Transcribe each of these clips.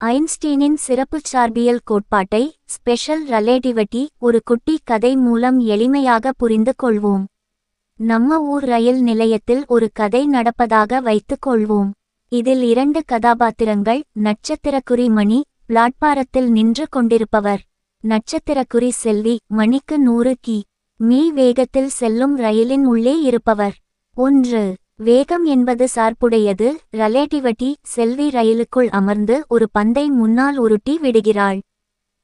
ஐன்ஸ்டீனின் சிறப்புச் சார்பியல் கோட்பாட்டை special relativity ஒரு குட்டி கதை மூலம் எளிமையாக புரிந்து கொள்வோம். நம்ம ஊர் ரயில் நிலையத்தில் ஒரு கதை நடப்பதாக வைத்துக் கொள்வோம். இதில் 2 கதாபாத்திரங்கள். நட்சத்திரக்குறி மணி பிளாட்பாரத்தில் நின்று கொண்டிருப்பவர். நட்சத்திரக்குறி செல்வி மணிக்கு 100 கி.மீ வேகத்தில் செல்லும் ரயிலின் உள்ளே இருப்பவர். 1. வேகம் என்பது சார்புடையது. ரிலேட்டிவிட்டி. செல்வி ரயிலுக்குள் அமர்ந்து ஒரு பந்தை முன்னால் உருட்டி விடுகிறாள்.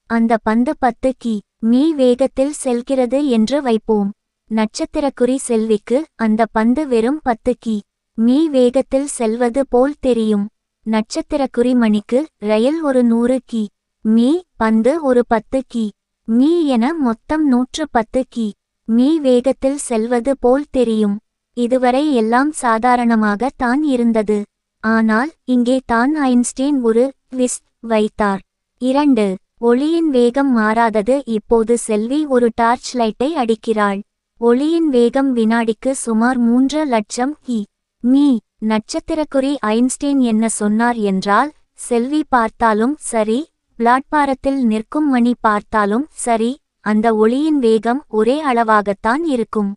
அந்த பந்து 10 கி.மீ வேகத்தில் செல்கிறது என்று வைப்போம். நட்சத்திரக்குறி செல்விக்கு அந்த பந்து வெறும் 10 கி.மீ வேகத்தில் செல்வது போல் தெரியும். நட்சத்திரக்குறி மணிக்கு ரயில் ஒரு 100 கி.மீ, பந்து ஒரு 10 கி.மீ என மொத்தம் 110 கி.மீ வேகத்தில் செல்வது போல் தெரியும். இதுவரை எல்லாம் சாதாரணமாக தான் இருந்தது. ஆனால் இங்கே தான் ஐன்ஸ்டீன் ஒரு ட்விஸ்ட் வைத்தார். 2. ஒளியின் வேகம் மாறாதது. இப்போது செல்வி ஒரு டார்ச் லைட்டை அடிக்கிறாள். ஒளியின் வேகம் வினாடிக்கு சுமார் 3 லட்சம் கி.மீ. நட்சத்திரக்குறி ஐன்ஸ்டீன் என்ன சொன்னார் என்றால், செல்வி பார்த்தாலும் சரி, பிளாட்பாரத்தில் நிற்கும் மணி பார்த்தாலும் சரி, அந்த ஒளியின் வேகம் ஒரே அளவாகத்தான் இருக்கும்.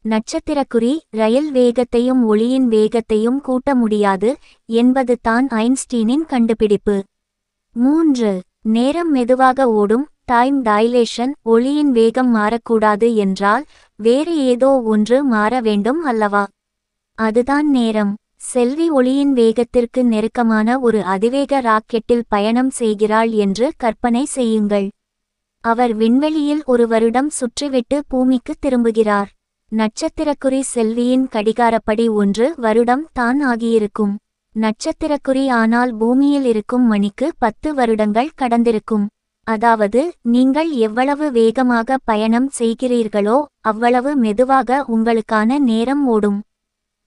நட்சத்திரக்குறி ரயில் வேகத்தையும் ஒளியின் வேகத்தையும் கூட்ட முடியாது என்பது தான் ஐன்ஸ்டீனின் கண்டுபிடிப்பு. 3. நேரம் மெதுவாக ஓடும். Time dilation. ஒளியின் வேகம் மாறக்கூடாது என்றால் வேறு ஏதோ ஒன்று மாற வேண்டும் அல்லவா? அதுதான் நேரம். செல்வி ஒளியின் வேகத்திற்கு நெருக்கமான ஒரு அதிவேக ராக்கெட்டில் பயணம் செய்கிறாள் என்று கற்பனை செய்யுங்கள். அவர் விண்வெளியில் 1 வருடம் சுற்றிவிட்டு பூமிக்கு திரும்புகிறார். நட்சத்திரக்குறி செல்வியின் கடிகாரப்படி 1 வருடம் தான் ஆகியிருக்கும். நட்சத்திரக்குறி ஆனால் பூமியில் இருக்கும் மணிக்கு 10 வருடங்கள் கடந்திருக்கும். அதாவது நீங்கள் எவ்வளவு வேகமாக பயணம் செய்கிறீர்களோ அவ்வளவு மெதுவாக உங்களுக்கான நேரம் ஓடும்.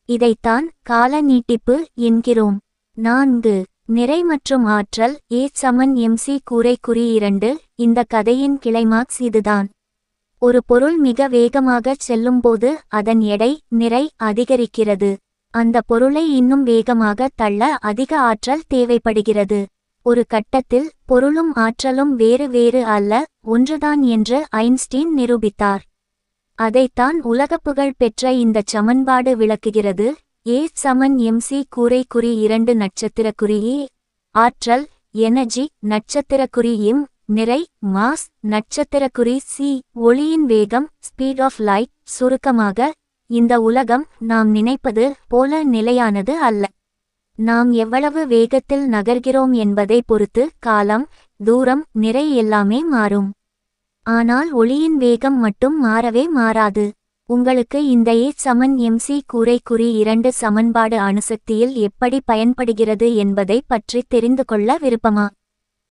இதைத்தான் கால நீட்டிப்பு என்கிறோம். 4. நிறை மற்றும் ஆற்றல். E=mc கூரை குறி 2. இந்த கதையின் கிளைமாக்ஸ் இதுதான். ஒரு பொருள் மிக வேகமாகச் செல்லும்போது அதன் எடை நிறை அதிகரிக்கிறது. அந்த பொருளை இன்னும் வேகமாக தள்ள அதிக ஆற்றல் தேவைப்படுகிறது. ஒரு கட்டத்தில் பொருளும் ஆற்றலும் வேறு வேறு அல்ல, ஒன்றுதான் என்று ஐன்ஸ்டீன் நிரூபித்தார். அதைத்தான் உலகப்புகழ் பெற்ற இந்த சமன்பாடு விளக்குகிறது. E=mc கூரை குறி 2. நட்சத்திரக்குறி E ஆற்றல் எனர்ஜி, நட்சத்திரக்குறி m நிறை மாஸ், நட்சத்திரக்குறி c ஒளியின் வேகம் ஸ்பீட் ஆஃப் லைட். சுருக்கமாக, இந்த உலகம் நாம் நினைப்பது போல நிலையானது அல்ல. நாம் எவ்வளவு வேகத்தில் நகர்கிறோம் என்பதை பொறுத்து காலம், தூரம், நிறை எல்லாமே மாறும். ஆனால் ஒளியின் வேகம் மட்டும் மாறவே மாறாது. உங்களுக்கு இந்த E=mc கூரை குறி 2 சமன்பாடு அணுசக்தியில் எப்படி பயன்படுகிறது என்பதை பற்றி தெரிந்து கொள்ள விருப்பமா?